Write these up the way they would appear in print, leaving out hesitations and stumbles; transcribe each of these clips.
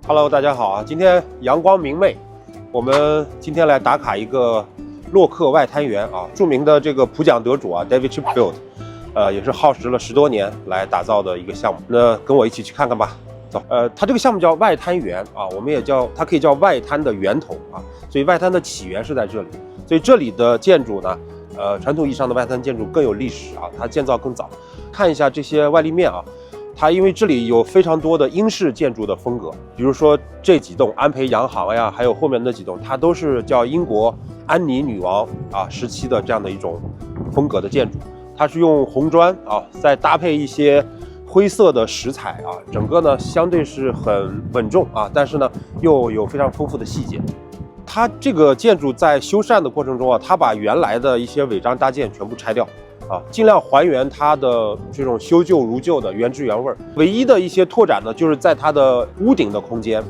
Hello， 大家好啊！今天阳光明媚，我们今天来打卡一个洛克外滩园啊，著名的这个普奖得主啊 ，David Chipperfield，也是耗时了10多年来打造的一个项目。那跟我一起去看看吧，走。它这个项目叫外滩园啊，我们也叫它可以叫外滩的源头啊，所以外滩的起源是在这里。所以这里的建筑呢，传统意义上的外滩建筑更有历史啊，它建造更早。看一下这些外立面啊。它因为这里有非常多的英式建筑的风格，比如说这几栋安培洋行呀，还有后面那几栋，它都是叫英国安妮女王时期的这样的一种风格的建筑。它是用红砖再搭配一些灰色的石材整个呢相对是很稳重但是呢又有非常丰富的细节。它这个建筑在修缮的过程中它把原来的一些违章搭建全部拆掉。尽量还原它的这种修旧如旧的原汁原味。唯一的一些拓展呢，就是在它的屋顶的空间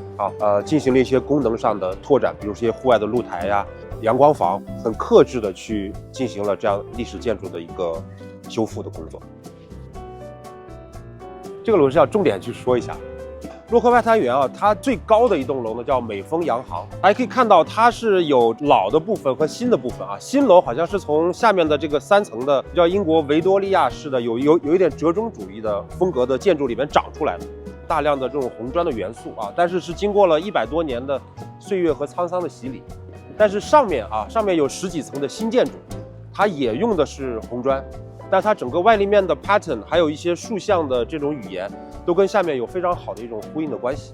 进行了一些功能上的拓展，比如一些户外的露台呀、阳光房，很克制的去进行了这样历史建筑的一个修复的工作。这个楼是要重点去说一下。洛克外滩园它最高的一栋楼呢叫美丰洋行，大家可以看到它是有老的部分和新的部分新楼好像是从下面的这个3层的叫英国维多利亚式的有一点折中主义的风格的建筑里面长出来的，大量的这种红砖的元素但是经过了100多年的岁月和沧桑的洗礼。但是上面有10几层的新建筑，它也用的是红砖，但它整个外立面的 pattern 还有一些竖向的这种语言都跟下面有非常好的一种呼应的关系。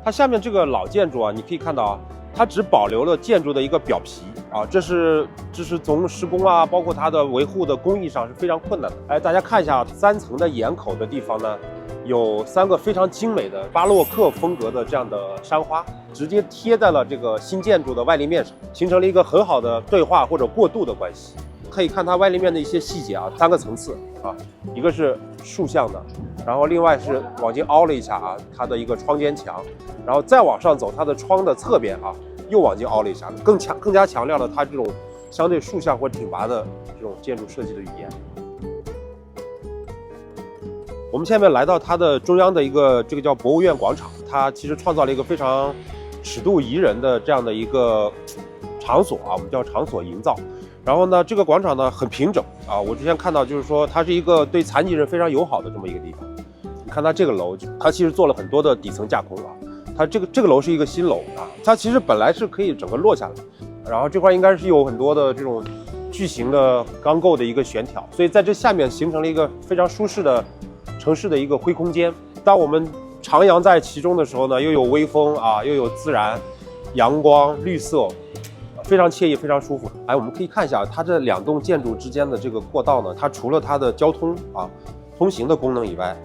它下面这个老建筑你可以看到它只保留了建筑的一个表皮这是从施工包括它的维护的工艺上是非常困难的。大家看一下3层的檐口的地方呢，有3个非常精美的巴洛克风格的这样的山花，直接贴在了这个新建筑的外立面上，形成了一个很好的对话或者过渡的关系。可以看它外立面的一些细节3个层次一个是竖向的，然后另外是往进凹了一下它的一个窗间墙，然后再往上走，它的窗的侧边又往进凹了一下，更加强调了它这种相对竖向或挺拔的这种建筑设计的语言。我们下面来到它的中央的一个这个叫博物院广场，它其实创造了一个非常尺度宜人的这样的一个场所我们叫场所营造。然后呢，这个广场呢很平整我之前看到就是说它是一个对残疾人非常友好的这么一个地方。你看它这个楼，它其实做了很多的底层架空它这个楼是一个新楼它其实本来是可以整个落下来，然后这块应该是有很多的这种巨型的钢构的一个悬挑，所以在这下面形成了一个非常舒适的城市的一个灰空间。当我们徜徉在其中的时候呢，又有微风又有自然阳光绿色，非常惬意，非常舒服。我们可以看一下它这2栋建筑之间的这个过道呢，它除了它的交通通行的功能以外，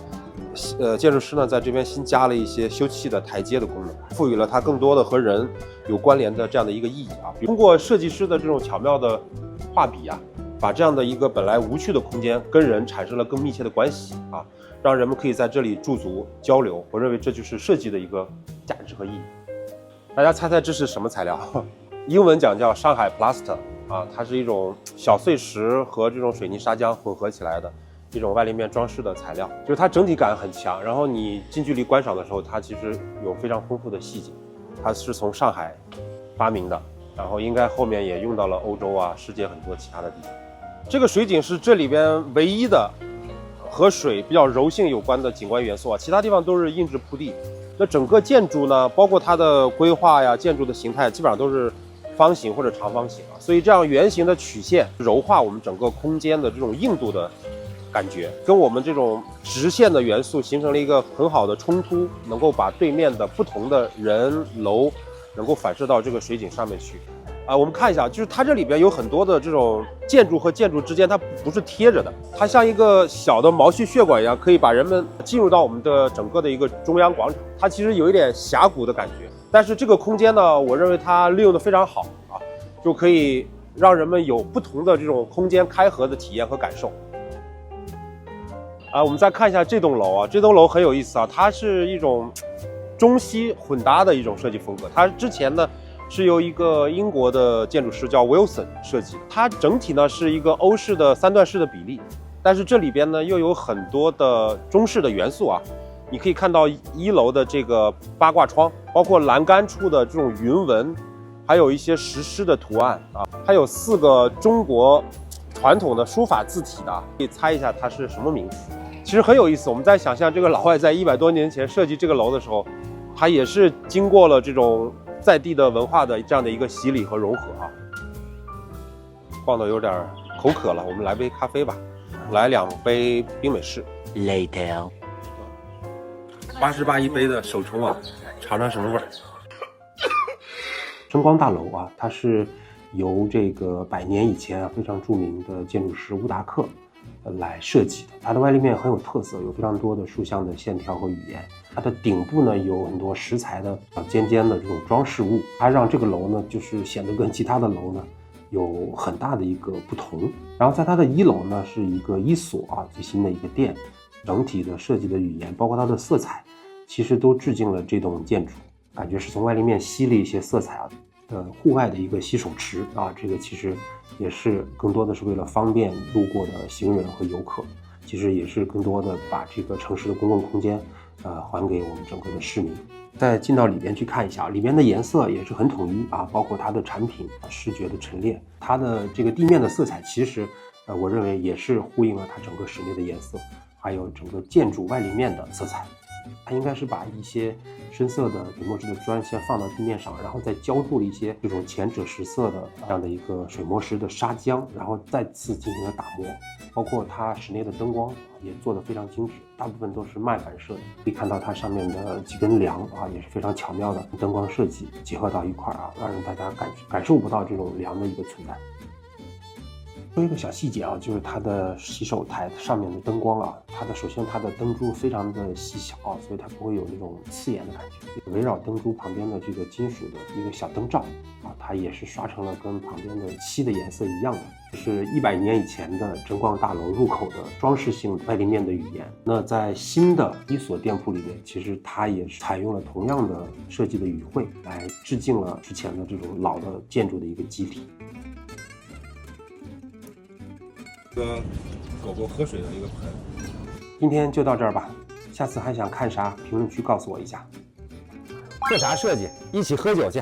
建筑师呢在这边新加了一些休憩的台阶的功能，赋予了它更多的和人有关联的这样的一个意义通过设计师的这种巧妙的画笔把这样的一个本来无趣的空间跟人产生了更密切的关系让人们可以在这里驻足交流。我认为这就是设计的一个价值和意义。大家猜猜这是什么材料？英文讲叫上海 plaster 它是一种小碎石和这种水泥砂浆混合起来的一种外立面装饰的材料，就是它整体感很强，然后你近距离观赏的时候，它其实有非常丰富的细节。它是从上海发明的，然后应该后面也用到了欧洲世界很多其他的地方。这个水景是这里边唯一的和水比较柔性有关的景观元素其他地方都是硬质铺地。那整个建筑呢，包括它的规划建筑的形态基本上都是方形或者长方形所以这样圆形的曲线柔化我们整个空间的这种硬度的感觉，跟我们这种直线的元素形成了一个很好的冲突，能够把对面的不同的人楼能够反射到这个水景上面去我们看一下，就是它这里边有很多的这种建筑和建筑之间它不是贴着的，它像一个小的毛细血管一样，可以把人们进入到我们的整个的一个中央广场。它其实有一点峡谷的感觉，但是这个空间呢，我认为它利用的非常好就可以让人们有不同的这种空间开合的体验和感受我们再看一下这栋楼这栋楼很有意思它是一种中西混搭的一种设计风格。它之前呢是由一个英国的建筑师叫 Wilson 设计，它整体呢是一个欧式的3段式的比例，但是这里边呢又有很多的中式的元素你可以看到1楼的这个八卦窗，包括栏杆处的这种云纹，还有一些石狮的图案啊，还有4个中国传统的书法字体的，可以猜一下它是什么名字？其实很有意思。我们在想象这个老外在100多年前设计这个楼的时候，他也是经过了这种在地的文化的这样的一个洗礼和融合啊。逛的有点口渴了，我们来杯咖啡吧，来2杯冰美式。Later。88一杯的手冲啊，尝尝什么味儿？争光大楼啊，它是由这个100年以前非常著名的建筑师乌达克来设计的。它的外立面很有特色，有非常多的竖向的线条和语言。它的顶部呢有很多石材的尖尖的这种装饰物，它让这个楼呢就是显得跟其他的楼呢有很大的一个不同。然后在它的1楼呢是一个1所啊，最新的一个店，整体的设计的语言，包括它的色彩，其实都致敬了这栋建筑，感觉是从外立面吸了一些色彩啊。户外的一个洗手池啊，这个其实也是更多的是为了方便路过的行人和游客，其实也是更多的把这个城市的公共空间还给我们整个的市民。再进到里边去看一下，里面的颜色也是很统一啊，包括它的产品视觉的陈列，它的这个地面的色彩其实我认为也是呼应了它整个室内的颜色，还有整个建筑外立面的色彩。它应该是把一些深色的笔墨质的砖先放到地面上，然后再浇筑了一些这种浅赭石色的这样的一个水墨石的砂浆，然后再次进行了打磨。包括它室内的灯光也做得非常精致，大部分都是麦反射的。可以看到它上面的几根梁啊，也是非常巧妙的灯光设计结合到一块啊，让大家感受不到这种梁的一个存在。说一个小细节啊，就是它的洗手台上面的灯光啊，首先它的灯珠非常的细小啊，所以它不会有那种刺眼的感觉。围绕灯珠旁边的这个金属的一个小灯罩啊，它也是刷成了跟旁边的漆的颜色一样的，这是100年以前的争光大楼入口的装饰性外立面的语言。那在新的1所店铺里面，其实它也是采用了同样的设计的语汇，来致敬了之前的这种老的建筑的一个基体。一个狗狗喝水的一个盆。今天就到这儿吧，下次还想看啥，评论区告诉我一下。这啥设计？一起喝酒去。